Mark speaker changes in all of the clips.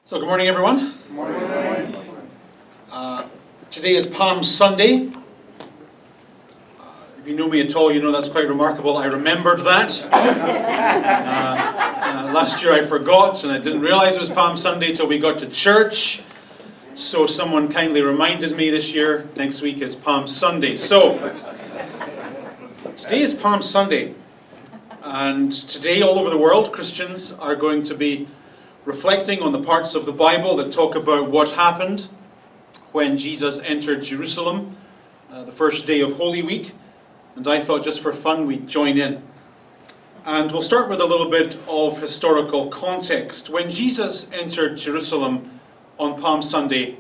Speaker 1: So good morning, everyone.
Speaker 2: Good morning.
Speaker 1: Today is Palm Sunday. If you know me at all, you know that's quite remarkable. I remembered that. Last year I forgot, and I didn't realize it was Palm Sunday till we got to church. So someone kindly reminded me this year. Next week is Palm Sunday. So today is Palm Sunday. And today, all over the world, Christians are going to be reflecting on the parts of the Bible that talk about what happened when Jesus entered Jerusalem, the first day of Holy Week. And I thought just for fun we'd join in. And we'll start with a little bit of historical context. When Jesus entered Jerusalem on Palm Sunday,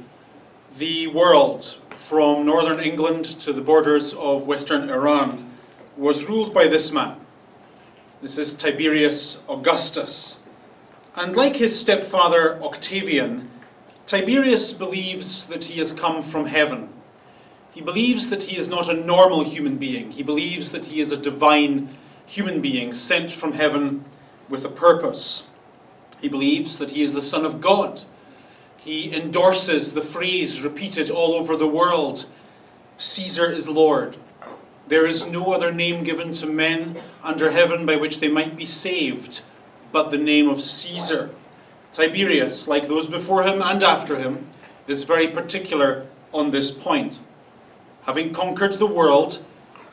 Speaker 1: the world, from northern England to the borders of western Iran, was ruled by this man. This is Tiberius Augustus. And like his stepfather Octavian, Tiberius believes that he has come from heaven. He believes that he is not a normal human being. He believes that he is a divine human being sent from heaven with a purpose. He believes that he is the Son of God. He endorses the phrase repeated all over the world, "Caesar is Lord. There is no other name given to men under heaven by which they might be saved, but the name of Caesar." Tiberius, like those before him and after him, is very particular on this point. Having conquered the world,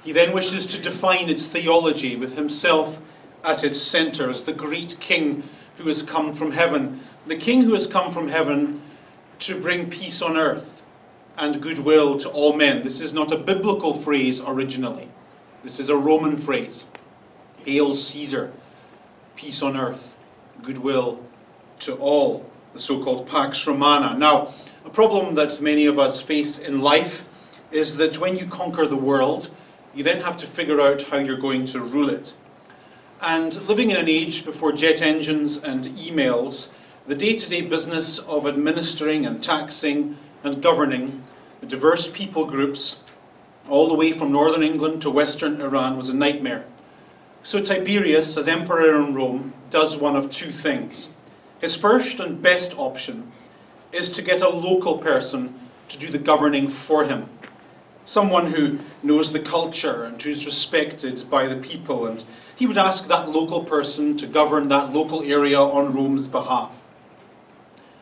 Speaker 1: he then wishes to define its theology with himself at its center as the great king who has come from heaven. The king who has come from heaven to bring peace on earth and goodwill to all men. This is not a biblical phrase originally. This is a Roman phrase. Hail Caesar, peace on earth, goodwill to all, the so-called Pax Romana. Now, a problem that many of us face in life is that when you conquer the world, you then have to figure out how you're going to rule it. And living in an age before jet engines and emails, the day-to-day business of administering and taxing and governing the diverse people groups all the way from northern England to western Iran was a nightmare. So Tiberius, as emperor in Rome, does one of two things. His first and best option is to get a local person to do the governing for him. Someone who knows the culture and who's respected by the people, and he would ask that local person to govern that local area on Rome's behalf.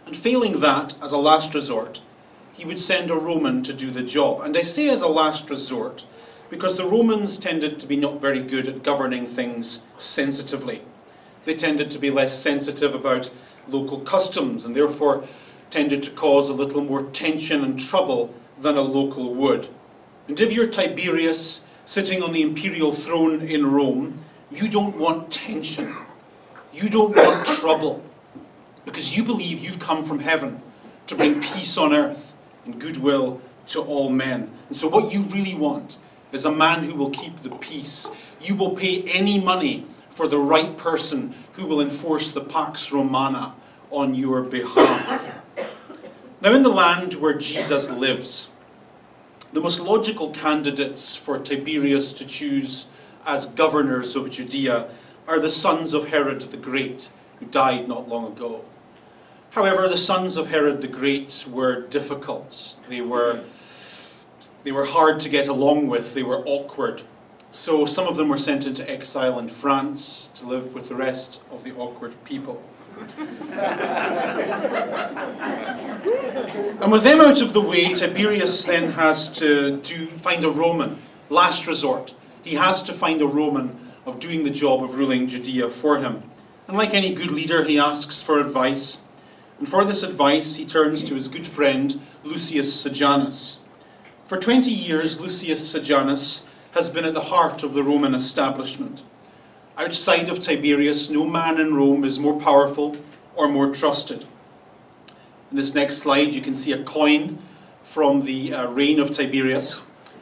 Speaker 1: And failing that, as a last resort, he would send a Roman to do the job. And I say as a last resort because the Romans tended to be not very good at governing things sensitively. They tended to be less sensitive about local customs and therefore tended to cause a little more tension and trouble than a local would. And if you're Tiberius sitting on the imperial throne in Rome, you don't want tension. You don't want trouble. Because you believe you've come from heaven to bring peace on earth and goodwill to all men. And so what you really want is a man who will keep the peace. You will pay any money for the right person who will enforce the Pax Romana on your behalf. Now, in the land where Jesus lives, the most logical candidates for Tiberius to choose as governors of Judea are the sons of Herod the Great, who died not long ago. However, the sons of Herod the Great were difficult. They were hard to get along with. They were awkward. So some of them were sent into exile in France to live with the rest of the awkward people. And with them out of the way, Tiberius then has to find a Roman, last resort. He has to find a Roman of doing the job of ruling Judea for him. And like any good leader, he asks for advice. And for this advice, he turns to his good friend, Lucius Sejanus. For 20 years, Lucius Sejanus has been at the heart of the Roman establishment. Outside of Tiberius, no man in Rome is more powerful or more trusted. In this next slide, you can see a coin from the reign of Tiberius.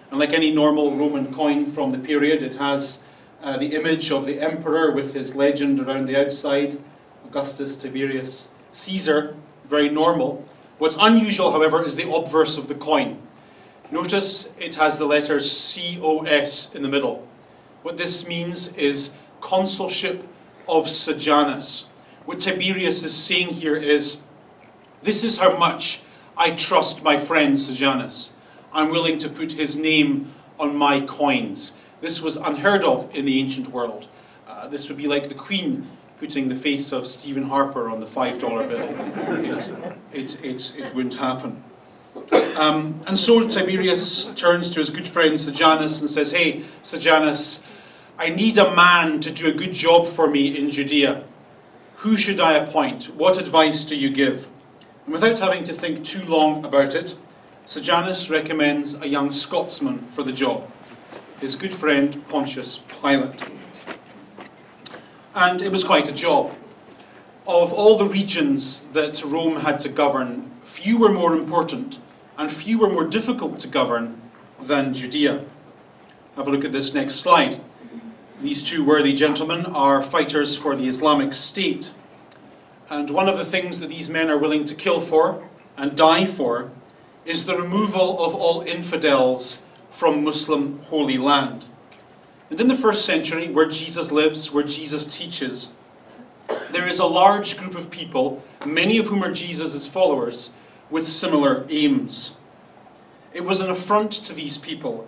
Speaker 1: And like any normal Roman coin from the period, it has the image of the emperor with his legend around the outside, Augustus, Tiberius, Caesar, very normal. What's unusual, however, is the obverse of the coin. Notice it has the letters COS in the middle. What this means is consulship of Sejanus. What Tiberius is saying here is, This is how much I trust my friend Sejanus. I'm willing to put his name on my coins. This was unheard of in the ancient world. This would be like the Queen putting the face of Stephen Harper on the $5 bill. It wouldn't happen. And so Tiberius turns to his good friend Sejanus and says, "Hey, Sejanus, I need a man to do a good job for me in Judea. Who should I appoint? What advice do you give?" And without having to think too long about it, Sejanus recommends a young Scotsman for the job, his good friend Pontius Pilate. And it was quite a job. Of all the regions that Rome had to govern, few were more important and few were more difficult to govern than Judea. Have a look at this next slide. These two worthy gentlemen are fighters for the Islamic State. And one of the things that these men are willing to kill for and die for is the removal of all infidels from Muslim Holy Land. And in the first century, where Jesus lives, where Jesus teaches, there is a large group of people, many of whom are Jesus' followers, with similar aims. It was an affront to these people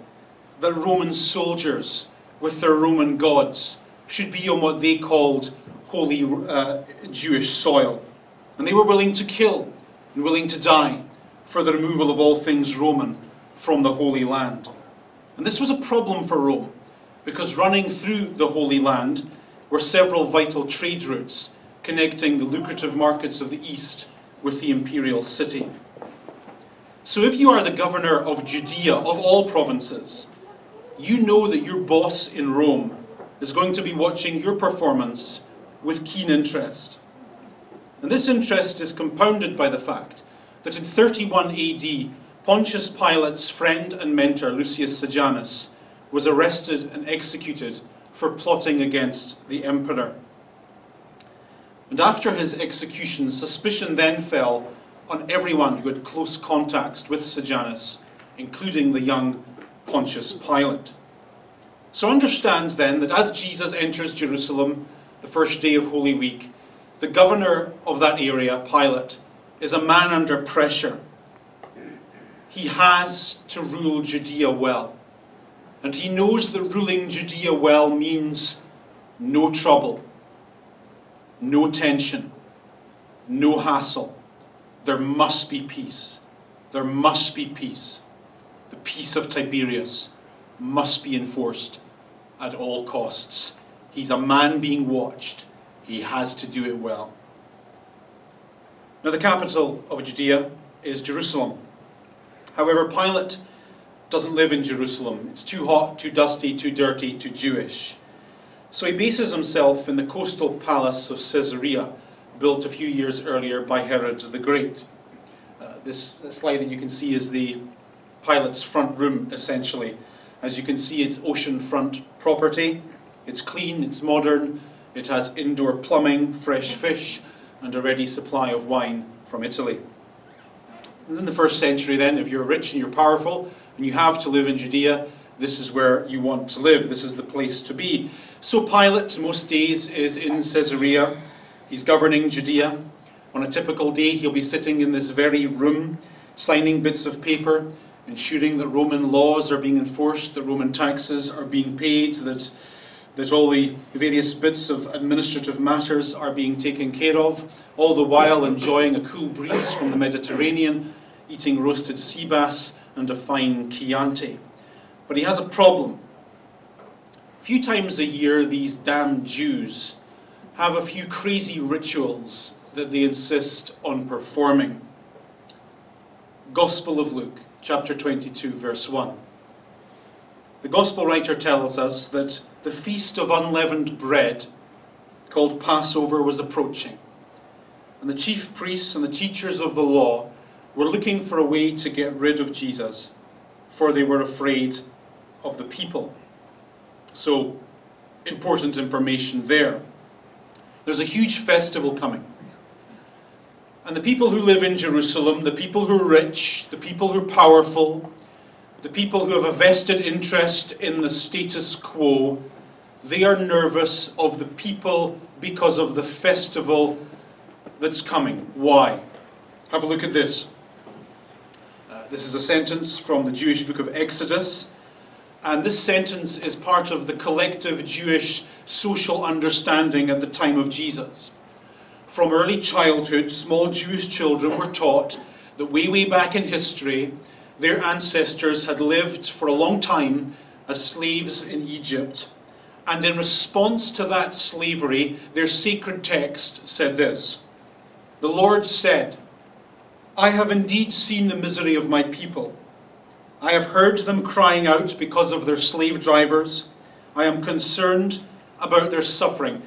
Speaker 1: that Roman soldiers, with their Roman gods, should be on what they called holy Jewish soil. And they were willing to kill and willing to die for the removal of all things Roman from the Holy Land. And this was a problem for Rome, because running through the Holy Land were several vital trade routes connecting the lucrative markets of the East with the imperial city. So if you are the governor of Judea, of all provinces, you know that your boss in Rome is going to be watching your performance with keen interest. And this interest is compounded by the fact that in 31 AD, Pontius Pilate's friend and mentor, Lucius Sejanus, was arrested and executed for plotting against the emperor. And after his execution, suspicion then fell on everyone who had close contacts with Sejanus, including the young Pontius Pilate. So understand then that as Jesus enters Jerusalem, the first day of Holy Week, the governor of that area, Pilate, is a man under pressure. He has to rule Judea well. And he knows that ruling Judea well means no trouble, no tension, no hassle. There must be peace. There must be peace. The peace of Tiberius must be enforced at all costs. He's a man being watched. He has to do it well. Now, the capital of Judea is Jerusalem. However, Pilate doesn't live in Jerusalem. It's too hot, too dusty, too dirty, too Jewish. So he bases himself in the coastal palace of Caesarea, built a few years earlier by Herod the Great. This slide that you can see is the Pilate's front room, essentially. As you can see, it's oceanfront property. It's clean, it's modern, it has indoor plumbing, fresh fish, and a ready supply of wine from Italy. And in the first century then, if you're rich and you're powerful, and you have to live in Judea, this is where you want to live. This is the place to be. So Pilate, most days, is in Caesarea. He's governing Judea. On a typical day, he'll be sitting in this very room, signing bits of paper, ensuring that Roman laws are being enforced, that Roman taxes are being paid, that all the various bits of administrative matters are being taken care of, all the while enjoying a cool breeze from the Mediterranean, eating roasted sea bass and a fine Chianti. But he has a problem. A few times a year, these damn Jews have a few crazy rituals that they insist on performing. Gospel of Luke, chapter 22, verse 1. The Gospel writer tells us that the feast of unleavened bread, called Passover, was approaching. And the chief priests and the teachers of the law were looking for a way to get rid of Jesus, for they were afraid of the people. So, important information there. There's a huge festival coming. And the people who live in Jerusalem, the people who are rich, the people who are powerful, the people who have a vested interest in the status quo, they are nervous of the people because of the festival that's coming. Why? Have a look at this. This is a sentence from the Jewish book of Exodus. And this sentence is part of the collective Jewish social understanding at the time of Jesus. From early childhood, small Jewish children were taught that way back in history, their ancestors had lived for a long time as slaves in Egypt. And in response to that slavery, their sacred text said this: "The Lord said, I have indeed seen the misery of my people. I have heard them crying out because of their slave drivers. I am concerned about their suffering.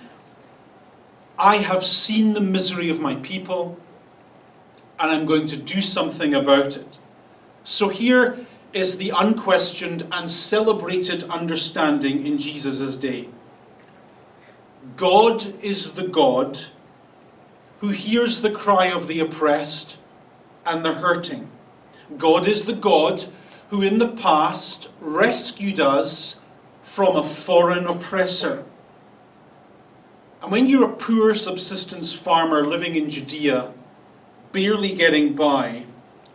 Speaker 1: I have seen the misery of my people, and I'm going to do something about it." So here is the unquestioned and celebrated understanding in Jesus' day. God is the God who hears the cry of the oppressed and the hurting. God is the God who in the past rescued us from a foreign oppressor. And when you're a poor subsistence farmer living in Judea, barely getting by,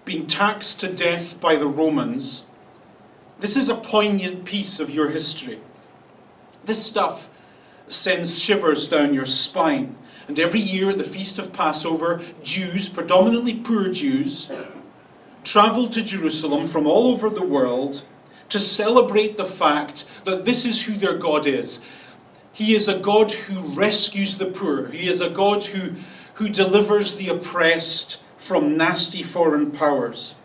Speaker 1: being taxed to death by the Romans, this is a poignant piece of your history. This stuff sends shivers down your spine. And every year at the Feast of Passover, Jews, predominantly poor Jews, traveled to Jerusalem from all over the world to celebrate the fact that this is who their God is. He is a God who rescues the poor. He is a God who delivers the oppressed from nasty foreign powers.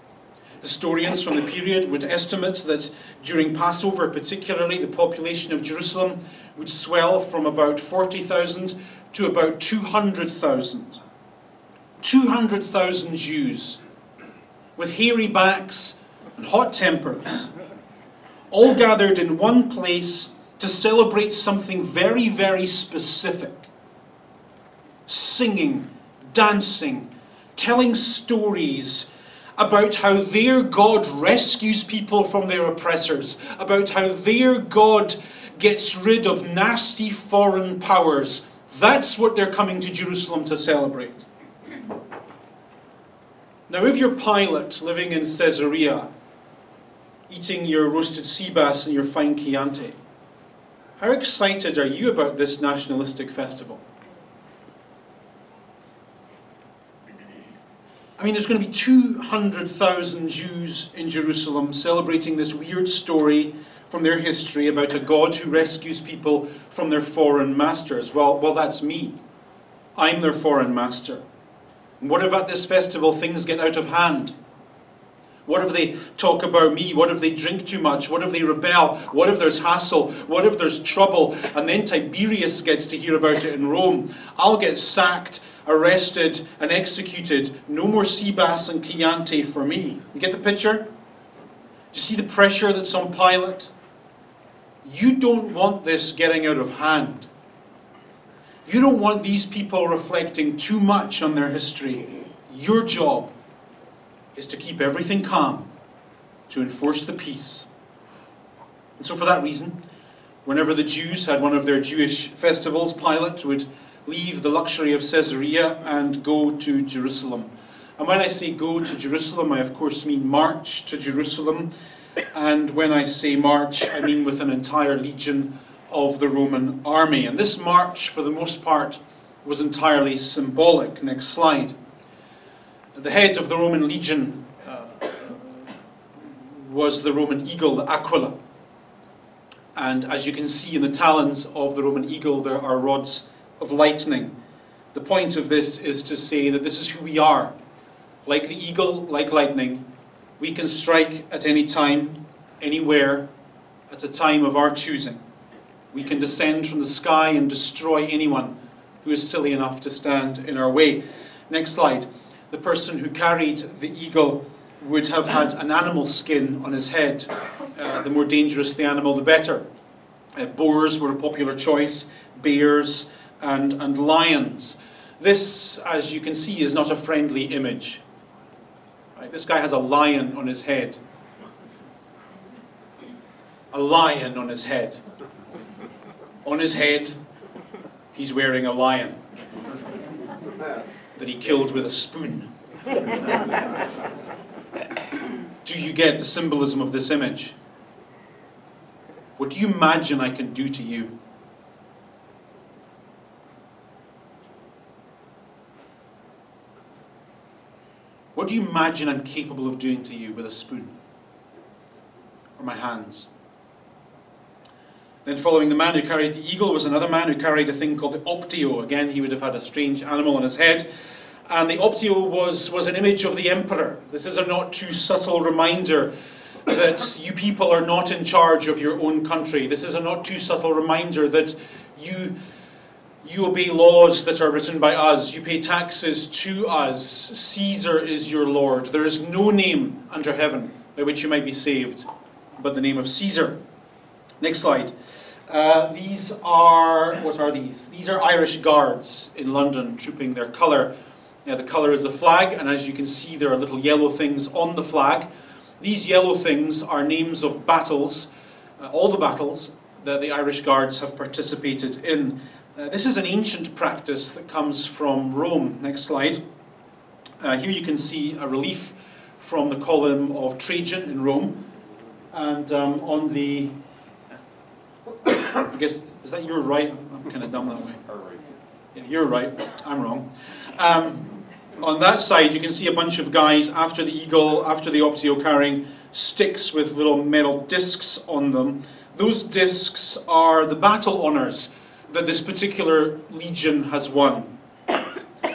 Speaker 1: Historians from the period would estimate that during Passover particularly, the population of Jerusalem would swell from about 40,000 to about 200,000. 200,000 Jews with hairy backs and hot tempers, all gathered in one place to celebrate something very, very specific. Singing, dancing, telling stories about how their God rescues people from their oppressors, about how their God gets rid of nasty foreign powers. That's what they're coming to Jerusalem to celebrate. Now, if you're Pilate living in Caesarea, eating your roasted sea bass and your fine Chianti, how excited are you about this nationalistic festival? I mean, there's going to be 200,000 Jews in Jerusalem celebrating this weird story from their history about a God who rescues people from their foreign masters. Well, that's me. I'm their foreign master. And what if at this festival things get out of hand? What if they talk about me? What if they drink too much? What if they rebel? What if there's hassle? What if there's trouble? And then Tiberius gets to hear about it in Rome. I'll get sacked, arrested, and executed. No more sea bass and Chianti for me. You get the picture? Do you see the pressure that's on Pilate? You don't want this getting out of hand. You don't want these people reflecting too much on their history. Your job is to keep everything calm, to enforce the peace. And so for that reason, whenever the Jews had one of their Jewish festivals, Pilate would leave the luxury of Caesarea and go to Jerusalem. And when I say go to Jerusalem, I of course mean march to Jerusalem. And when I say march, I mean with an entire legion of the Roman army. And this march, for the most part, was entirely symbolic. Next slide. The head of the Roman legion was the Roman eagle, the Aquila. And as you can see in the talons of the Roman eagle, there are rods of lightning. The point of this is to say that this is who we are. Like the eagle, like lightning, we can strike at any time, anywhere, at a time of our choosing. We can descend from the sky and destroy anyone who is silly enough to stand in our way. Next slide. The person who carried the eagle would have had an animal skin on his head. The more dangerous the animal, the better. Boars were a popular choice, bears and lions. This, as you can see, is not a friendly image. Right? This guy has a lion on his head. A lion on his head. On his head, he's wearing a lion that he killed with a spoon. Do you get the symbolism of this image? What do you imagine I can do to you? What do you imagine I'm capable of doing to you with a spoon? Or my hands? Then following the man who carried the eagle was another man who carried a thing called the optio. Again, he would have had a strange animal on his head. And the optio was an image of the emperor. This is a not too subtle reminder that you people are not in charge of your own country. This is a not too subtle reminder that you obey laws that are written by us. You pay taxes to us. Caesar is your Lord. There is no name under heaven by which you might be saved but the name of Caesar. Next slide. These are, what are these? These are Irish Guards in London, trooping their colour. The colour is a flag, and as you can see there are little yellow things on the flag. These yellow things are names of battles, all the battles that the Irish Guards have participated in. This is an ancient practice that comes from Rome. Next slide. Here you can see a relief from the column of Trajan in Rome. And on the, I guess, is that your right? I'm kind of dumb that way. Yeah, you're right. I'm wrong. On that side, you can see a bunch of guys after the eagle, after the optio, carrying sticks with little metal discs on them. Those discs are the battle honours that this particular legion has won.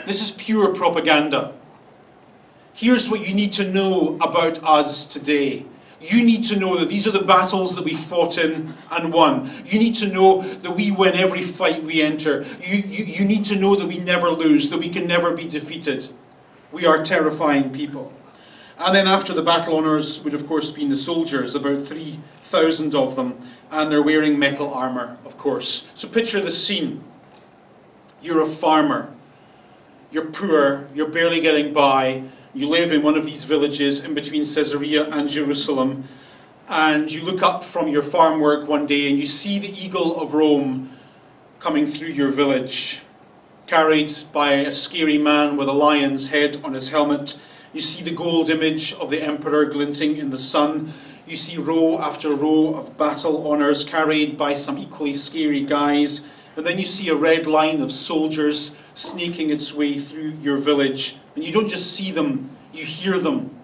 Speaker 1: This is pure propaganda. Here's what you need to know about us today. You need to know that these are the battles that we fought in and won. You need to know that we win every fight we enter. You need to know that we never lose, that we can never be defeated. We are terrifying people. And then after the battle honours would of course been the soldiers, about 3,000 of them, and they're wearing metal armour, of course. So picture the scene. You're a farmer. You're poor. You're barely getting by. You live in one of these villages in between Caesarea and Jerusalem, and you look up from your farm work one day and you see the eagle of Rome coming through your village, carried by a scary man with a lion's head on his helmet. You see the gold image of the emperor glinting in the sun. You see row after row of battle honours carried by some equally scary guys. And then you see a red line of soldiers snaking its way through your village. And you don't just see them, you hear them.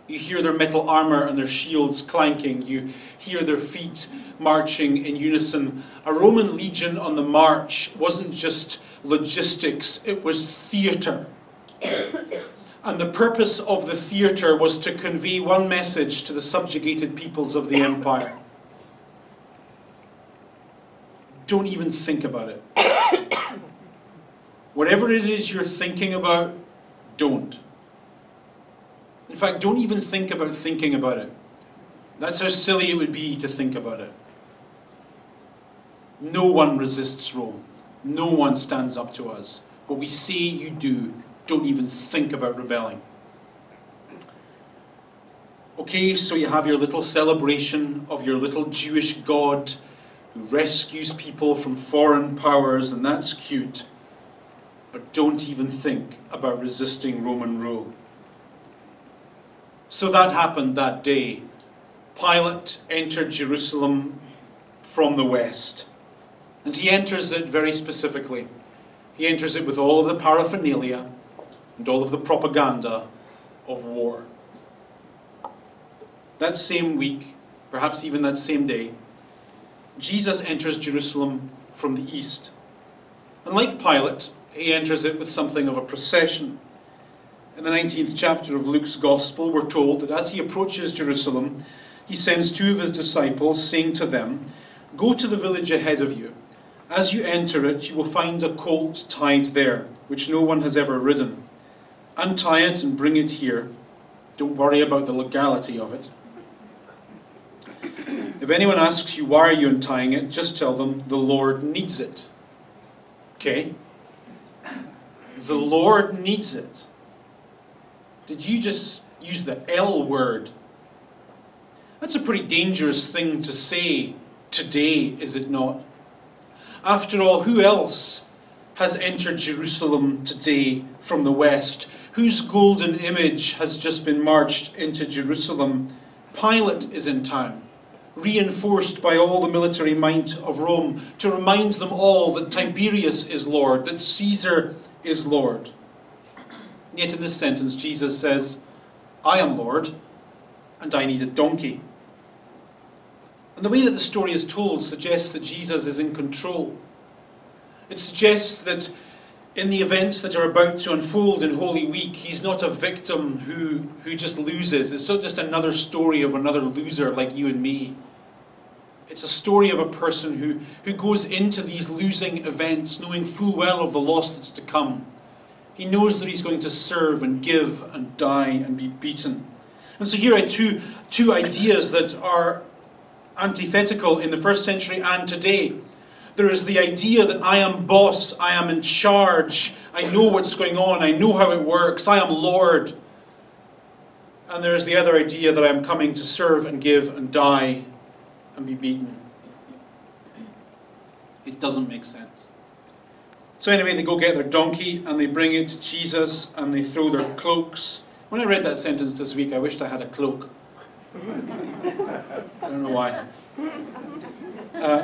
Speaker 1: You hear their metal armour and their shields clanking. You hear their feet marching in unison. A Roman legion on the march wasn't just logistics, it was theatre. And the purpose of the theatre was to convey one message to the subjugated peoples of the empire. Don't even think about it. Whatever it is you're thinking about, don't. In fact, don't even think about thinking about it. That's how silly it would be to think about it. No one resists Rome. No one stands up to us. What we say you do, don't even think about rebelling. Okay, so you have your little celebration of your little Jewish God who rescues people from foreign powers, and that's cute. But don't even think about resisting Roman rule. So that happened that day. Pilate entered Jerusalem from the west. And he enters it very specifically. He enters it with all of the paraphernalia and all of the propaganda of war. That same week, perhaps even that same day, Jesus enters Jerusalem from the east. And like Pilate, he enters it with something of a procession. In the 19th chapter of Luke's Gospel, we're told that as he approaches Jerusalem, he sends two of his disciples, saying to them, "Go to the village ahead of you. As you enter it, you will find a colt tied there, which no one has ever ridden. Untie it and bring it here. Don't worry about the legality of it. If anyone asks you, why are you untying it, just tell them, the Lord needs it." Okay? The Lord needs it. Did you just use the L word? That's a pretty dangerous thing to say today, is it not? After all, who else has entered Jerusalem today from the west? Whose golden image has just been marched into Jerusalem? Pilate is in town, reinforced by all the military might of Rome, to remind them all that Tiberius is Lord, that Caesar is Lord. Yet in this sentence, Jesus says, I am Lord, and I need a donkey. And the way that the story is told suggests that Jesus is in control. It suggests that in the events that are about to unfold in Holy Week, he's not a victim who just loses. It's not just another story of another loser like you and me. It's a story of a person who goes into these losing events knowing full well of the loss that's to come. He knows that he's going to serve and give and die and be beaten. And so here are two ideas that are antithetical in the first century and today. There is the idea that I am boss, I am in charge, I know what's going on, I know how it works, I am Lord. And there is the other idea that I am coming to serve and give and die and be beaten. It doesn't make sense. So anyway, they go get their donkey and they bring it to Jesus and they throw their cloaks. When I read that sentence this week, I wished I had a cloak. I don't know why.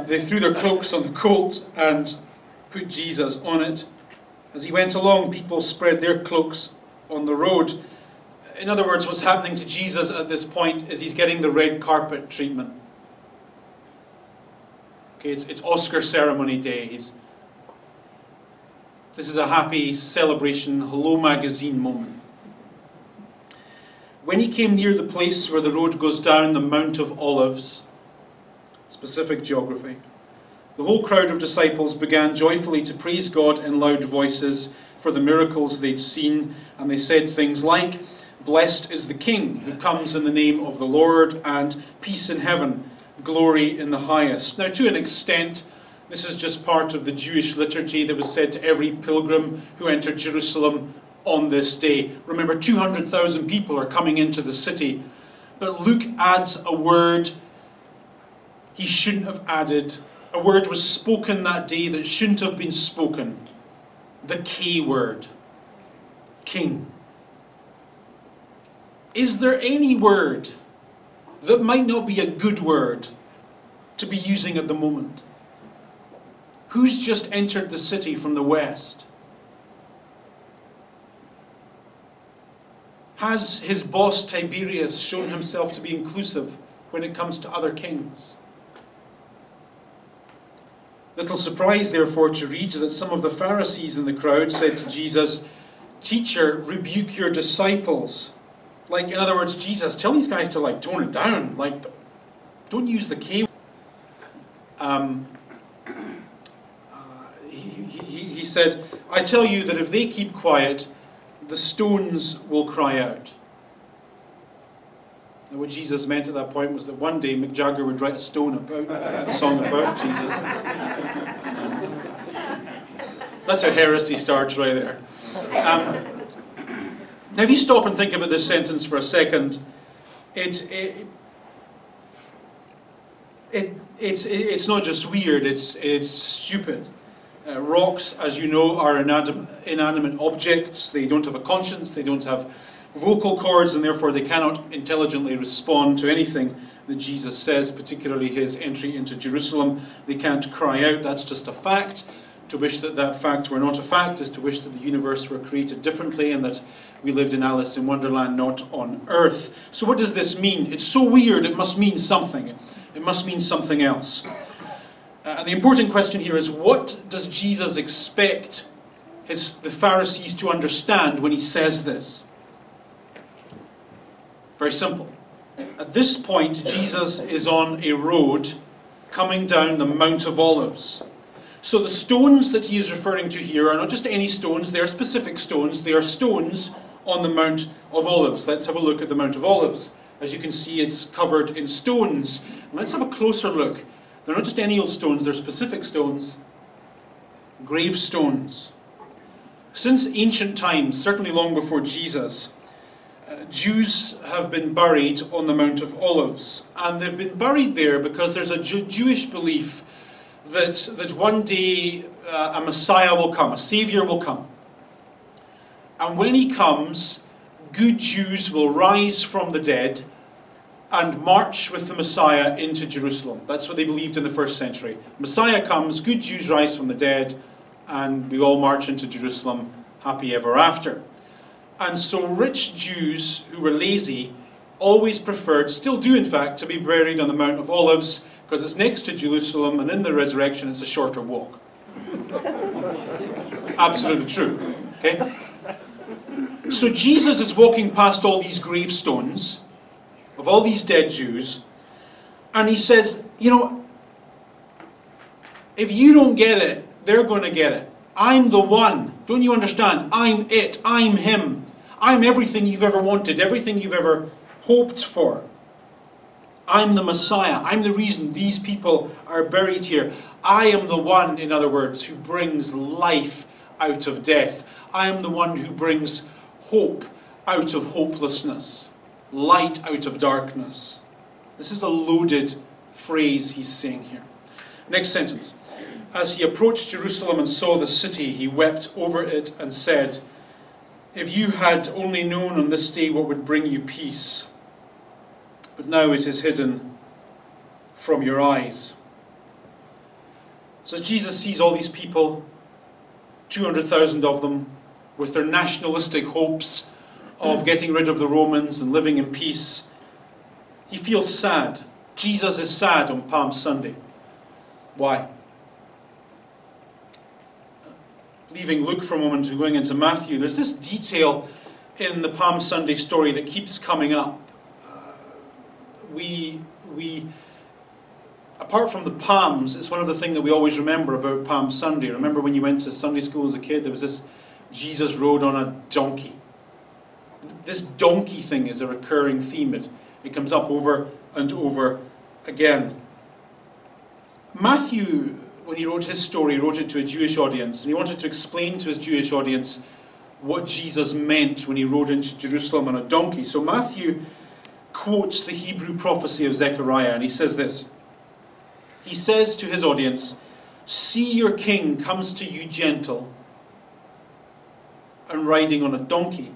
Speaker 1: They threw their cloaks on the colt and put Jesus on it. As he went along, people spread their cloaks on the road. In other words, what's happening to Jesus at this point is he's getting the red carpet treatment. Okay, it's Oscar ceremony day. This is a happy celebration, Hello Magazine moment. When he came near the place where the road goes down the Mount of Olives, specific geography, the whole crowd of disciples began joyfully to praise God in loud voices for the miracles they'd seen, and they said things like, "Blessed is the King who comes in the name of the Lord," and "Peace in heaven, glory in the highest." Now, to an extent, this is just part of the Jewish liturgy that was said to every pilgrim who entered Jerusalem on this day. Remember, 200,000 people are coming into the city, but Luke adds a word he shouldn't have added. A word was spoken that day that shouldn't have been spoken. The K word. King. Is there any word that might not be a good word to be using at the moment? Who's just entered the city from the west? Has his boss Tiberius shown himself to be inclusive when it comes to other kings? Little surprise, therefore, to read that some of the Pharisees in the crowd said to Jesus, "Teacher, rebuke your disciples." Like, in other words, Jesus, tell these guys to tone it down. Don't use the K. He said, "I tell you that if they keep quiet, the stones will cry out." And what Jesus meant at that point was that one day Mick Jagger would write a song about Jesus. That's how heresy starts right there. Now, if you stop and think about this sentence for a second, it's not just weird, it's stupid. Rocks, as you know, are inanimate objects. They don't have a conscience, they don't have vocal cords, and therefore they cannot intelligently respond to anything that Jesus says, particularly his entry into Jerusalem. They can't cry out, that's just a fact. To wish that that fact were not a fact is to wish that the universe were created differently and that we lived in Alice in Wonderland, not on Earth. So what does this mean? It's so weird, it must mean something. It must mean something else. And the important question here is, what does Jesus expect the Pharisees to understand when he says this? Very simple. At this point, Jesus is on a road coming down the Mount of Olives. So the stones that he is referring to here are not just any stones, they are specific stones. They are stones on the Mount of Olives. Let's have a look at the Mount of Olives. As you can see, it's covered in stones. And let's have a closer look. They're not just any old stones, they're specific stones. Gravestones. Since ancient times, certainly long before Jesus, Jews have been buried on the Mount of Olives. And they've been buried there because there's a Jewish belief that one day a Messiah will come, a Savior will come. And when he comes, good Jews will rise from the dead and march with the Messiah into Jerusalem. That's what they believed in the first century. Messiah comes, good Jews rise from the dead, and we all march into Jerusalem, happy ever after. And so rich Jews who were lazy always preferred, still do in fact, to be buried on the Mount of Olives, because it's next to Jerusalem, and in the resurrection it's a shorter walk. Absolutely true. Okay? So Jesus is walking past all these gravestones of all these dead Jews, and he says, you know, if you don't get it, they're going to get it. I'm the one. Don't you understand? I'm it. I'm him. I'm everything you've ever wanted, everything you've ever hoped for. I'm the Messiah. I'm the reason these people are buried here. I am the one, in other words, who brings life out of death. I am the one who brings hope out of hopelessness, light out of darkness. This is a loaded phrase he's saying here. Next sentence. As he approached Jerusalem and saw the city, he wept over it and said, if you had only known on this day what would bring you peace, but now it is hidden from your eyes. So Jesus sees all these people, 200,000 of them, with their nationalistic hopes of getting rid of the Romans and living in peace. He feels sad. Jesus is sad on Palm Sunday. Why? Leaving Luke for a moment and going into Matthew, there's this detail in the Palm Sunday story that keeps coming up. Apart from the palms, it's one of the things that we always remember about Palm Sunday. Remember when you went to Sunday school as a kid, there was this Jesus rode on a donkey. This donkey thing is a recurring theme. It comes up over and over again. Matthew, when he wrote his story, he wrote it to a Jewish audience, and he wanted to explain to his Jewish audience what Jesus meant when he rode into Jerusalem on a donkey. So Matthew quotes the Hebrew prophecy of Zechariah, and he says this. He says to his audience, see, your king comes to you gentle and riding on a donkey.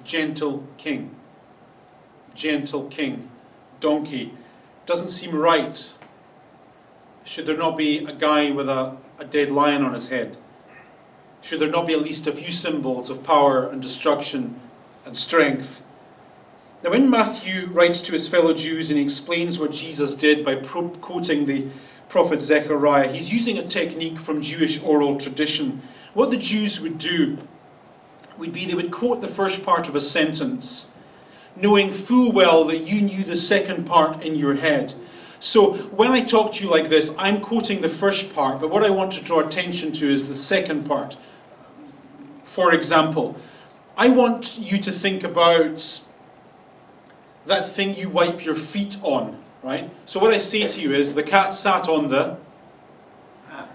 Speaker 1: Gentle king. Gentle king. Donkey. Doesn't seem right. Should there not be a guy with a dead lion on his head? Should there not be at least a few symbols of power and destruction and strength? Now when Matthew writes to his fellow Jews and he explains what Jesus did by quoting the prophet Zechariah, he's using a technique from Jewish oral tradition. What the Jews would do would be they would quote the first part of a sentence, knowing full well that you knew the second part in your head. So when I talk to you like this, I'm quoting the first part, but what I want to draw attention to is the second part. For example, I want you to think about that thing you wipe your feet on, right? So what I say to you is, the cat sat on the hat.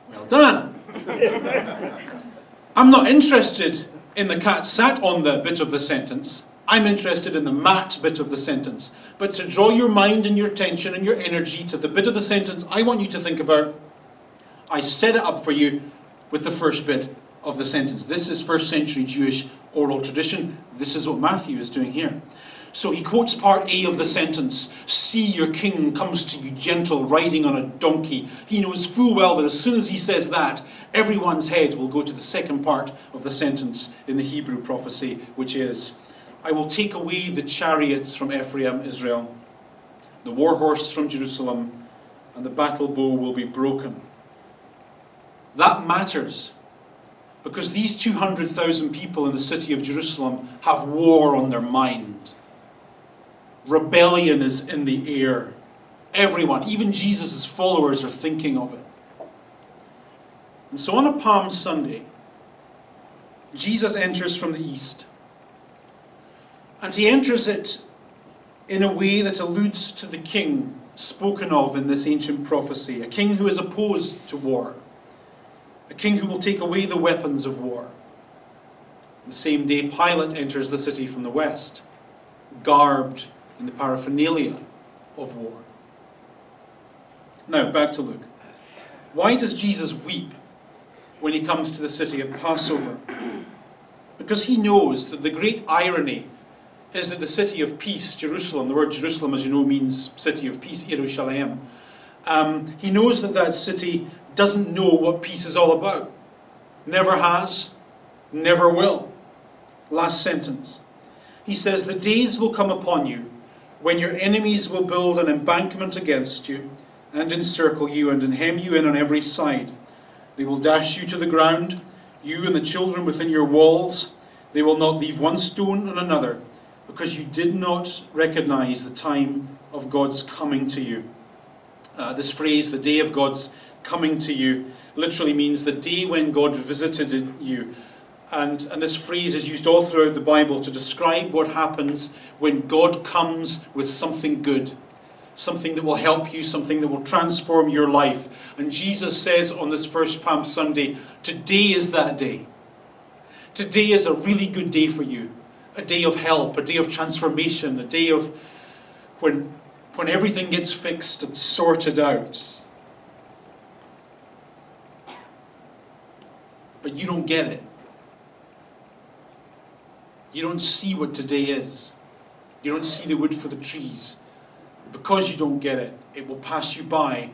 Speaker 1: Well done. I'm not interested in the cat sat on the bit of the sentence. I'm interested in the mat bit of the sentence. But to draw your mind and your attention and your energy to the bit of the sentence I want you to think about, I set it up for you with the first bit of the sentence. This is first century Jewish oral tradition. This is what Matthew is doing here. So he quotes part A of the sentence, see, your king comes to you gentle, riding on a donkey. He knows full well that as soon as he says that, everyone's head will go to the second part of the sentence in the Hebrew prophecy, which is, I will take away the chariots from Ephraim, Israel, the war horse from Jerusalem, and the battle bow will be broken. That matters, because these 200,000 people in the city of Jerusalem have war on their mind. Rebellion is in the air. Everyone, even Jesus' followers, are thinking of it. And so on a Palm Sunday, Jesus enters from the east. And he enters it in a way that alludes to the king spoken of in this ancient prophecy. A king who is opposed to war. A king who will take away the weapons of war. The same day Pilate enters the city from the west, garbed in the paraphernalia of war. Now, back to Luke. Why does Jesus weep when he comes to the city at Passover? Because he knows that the great irony is that the city of peace, Jerusalem, the word Jerusalem, as you know, means city of peace, Jerusalem. He knows that that city doesn't know what peace is all about. Never has, never will. Last sentence. He says, the days will come upon you when your enemies will build an embankment against you and encircle you and hem you in on every side. They will dash you to the ground, you and the children within your walls. They will not leave one stone on another, because you did not recognize the time of God's coming to you. This phrase, the day of God's coming to you, literally means the day when God visited you. And this phrase is used all throughout the Bible to describe what happens when God comes with something good. Something that will help you, something that will transform your life. And Jesus says on this first Palm Sunday, today is that day. Today is a really good day for you. A day of help, a day of transformation, a day of when everything gets fixed and sorted out. But you don't get it. You don't see what today is. You don't see the wood for the trees. Because you don't get it, it will pass you by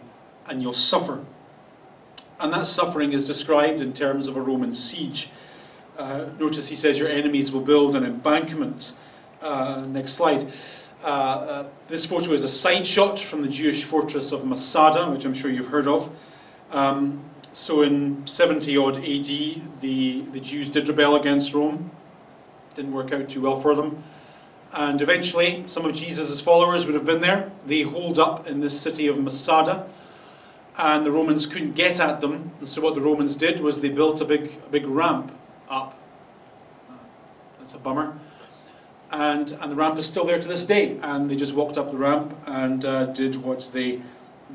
Speaker 1: and you'll suffer. And that suffering is described in terms of a Roman siege. Notice he says your enemies will build an embankment. Next slide. This photo is a side shot from the Jewish fortress of Masada, which I'm sure you've heard of. So in 70 odd AD, the Jews did rebel against Rome. Didn't work out too well for them. And eventually, some of Jesus' followers would have been there. They holed up in this city of Masada, and the Romans couldn't get at them. And so what the Romans did was they built a big ramp up. That's a bummer. And the ramp is still there to this day. And they just walked up the ramp and did what they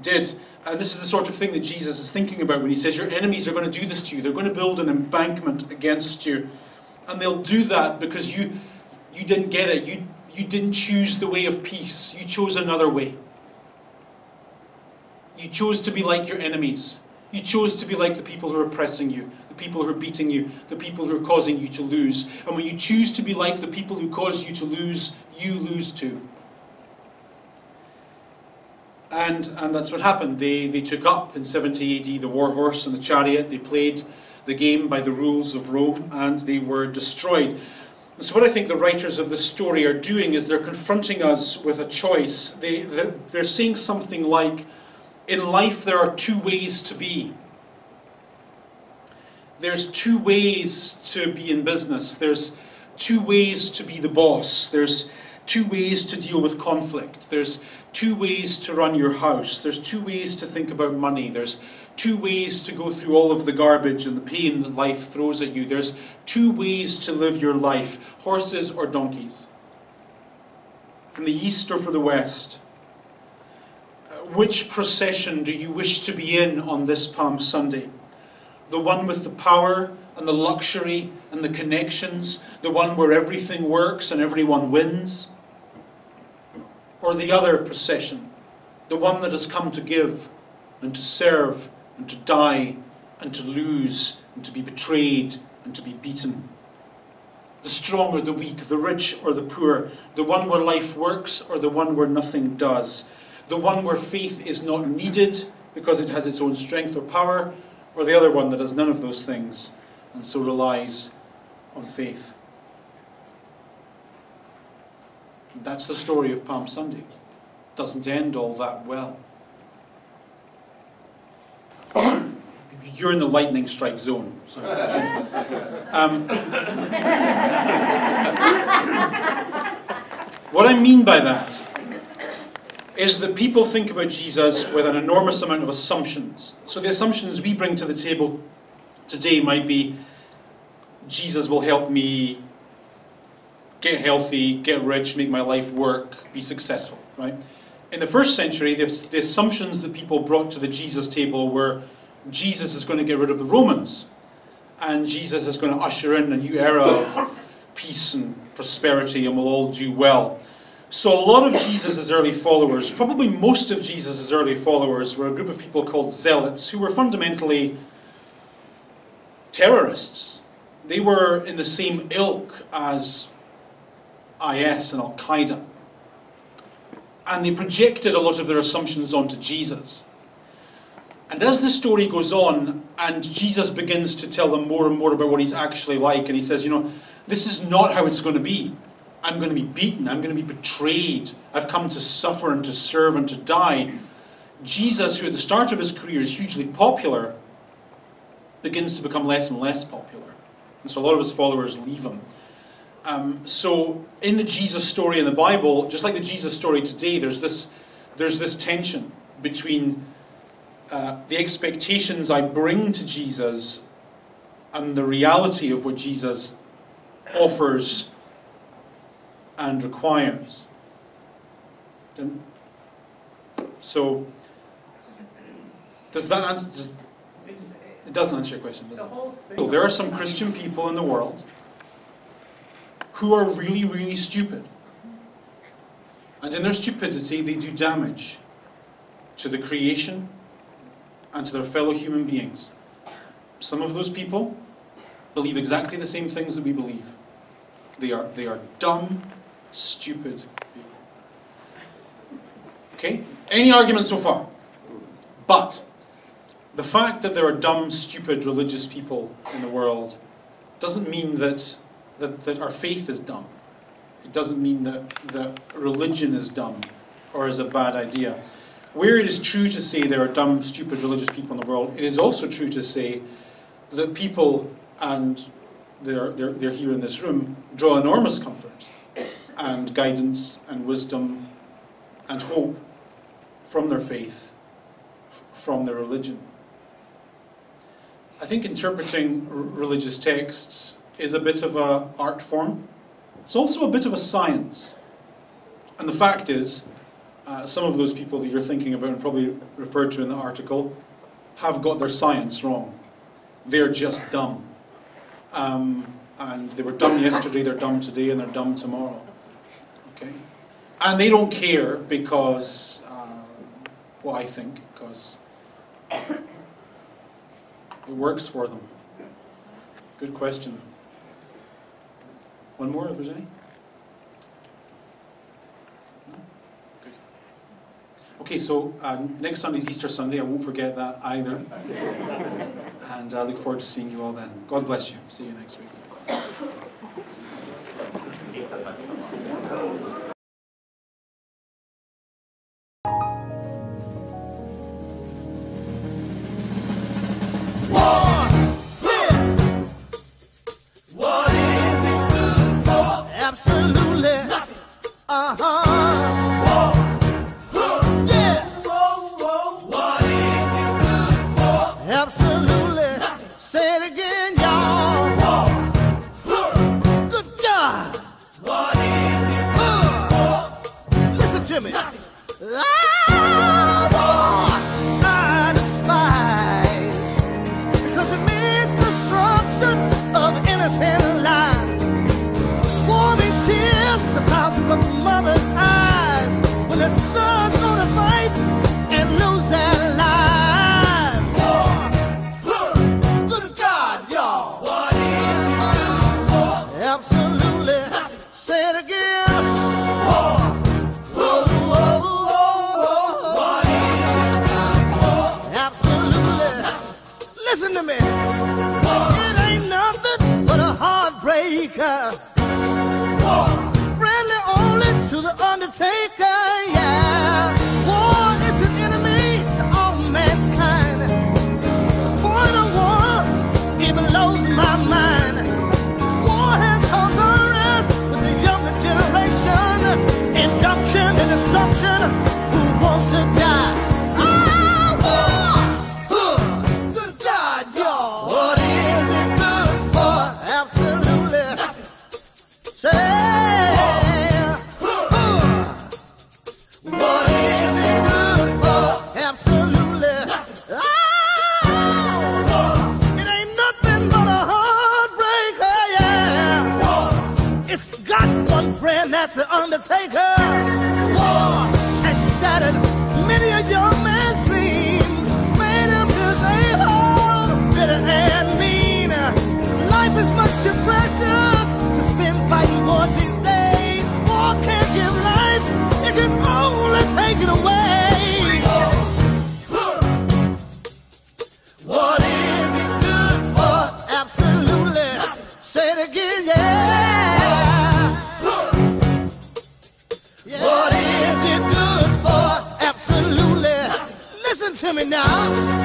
Speaker 1: did. And this is the sort of thing that Jesus is thinking about when he says your enemies are going to do this to you. They're going to build an embankment against you. And they'll do that because you didn't get it. You didn't choose the way of peace. You chose another way. You chose to be like your enemies. You chose to be like the people who are oppressing you, the people who are beating you, the people who are causing you to lose. And when you choose to be like the people who cause you to lose, you lose too. And that's what happened. They took up in 70 AD the war horse and the chariot. They played the game by the rules of Rome, and they were destroyed. So what I think the writers of this story are doing is they're confronting us with a choice. They're saying something like, in life there are two ways to be. There's two ways to be in business. There's two ways to be the boss. There's two ways to deal with conflict. There's two ways to run your house. There's two ways to think about money. There's two ways to go through all of the garbage and the pain that life throws at you. There's two ways to live your life, horses or donkeys, from the east or from the west. Which procession do you wish to be in on this Palm Sunday? The one with the power and the luxury and the connections, the one where everything works and everyone wins? Or the other procession, the one that has come to give and to serve and to die and to lose and to be betrayed and to be beaten? The strong or the weak, the rich or the poor, the one where life works or the one where nothing does? The one where faith is not needed because it has its own strength or power, or the other one that has none of those things and so relies on faith? That's the story of Palm Sunday. It doesn't end all that well. You're in the lightning strike zone. So, what I mean by that is that people think about Jesus with an enormous amount of assumptions. So the assumptions we bring to the table today might be, Jesus will help me get healthy, get rich, make my life work, be successful, right? In the first century, the assumptions that people brought to the Jesus table were, Jesus is going to get rid of the Romans, and Jesus is going to usher in a new era of peace and prosperity, and we'll all do well. So a lot of Jesus' early followers, probably most of Jesus' early followers, were a group of people called zealots, who were fundamentally terrorists. They were in the same ilk as IS and Al-Qaeda. And they projected a lot of their assumptions onto Jesus. And as the story goes on, and Jesus begins to tell them more and more about what he's actually like, and he says, you know, this is not how it's going to be. I'm going to be beaten. I'm going to be betrayed. I've come to suffer and to serve and to die. Jesus, who at the start of his career is hugely popular, begins to become less and less popular. And so a lot of his followers leave him. So in the Jesus story in the Bible, just like the Jesus story today, there's this tension between the expectations I bring to Jesus and the reality of what Jesus offers and requires. So, does that answer? It doesn't answer your question, does it? There are some Christian people in the world who are really, really stupid. And in their stupidity, they do damage to the creation and to their fellow human beings. Some of those people believe exactly the same things that we believe. They are dumb, stupid people. Okay? Any argument so far? But the fact that there are dumb, stupid, religious people in the world doesn't mean that our faith is dumb. It doesn't mean that religion is dumb or is a bad idea. Where it is true to say there are dumb, stupid, religious people in the world, it is also true to say that people, and they're here in this room, draw enormous comfort and guidance and wisdom and hope from their faith, from their religion. I think interpreting religious texts is a bit of an art form. It's also a bit of a science. And the fact is, some of those people that you're thinking about and probably referred to in the article have got their science wrong. They're just dumb. And they were dumb yesterday, they're dumb today, and they're dumb tomorrow. Okay? And they don't care because, well, I think, because it works for them. Good question. One more, if there's any? No? Good. Okay, so next Sunday's Easter Sunday. I won't forget that either. And I look forward to seeing you all then. God bless you. See you next week.
Speaker 2: Absolutely. Yeah. What is it good for? Absolutely. Say it again, y'all. Good God. What is it good for? Listen to me. I despise, because it means destruction of innocent lives. Thousands of mothers' eyes when the son's gonna fight and lose their lives. Good God, y'all. What is it good for? Absolutely. Say it again. What is it good for? Absolutely. Listen to me. It ain't nothing but a heartbreaker. Only to the undertaker, yeah. War is an enemy to all mankind. The point of war even blows my mind. War has caused unrest with the younger generation, induction and destruction. Who wants to die? War! Good God, y'all. What is it good for? Absolutely. Say. That's the undertaker. War has shattered many a young man's dreams, made him disabled, bitter and mean. Life is much too precious to spend fighting wars these days. War can't give life, it can only take it away. What is it good for? Absolutely. Say it again, yeah. What is it good for? Absolutely. Listen to me now.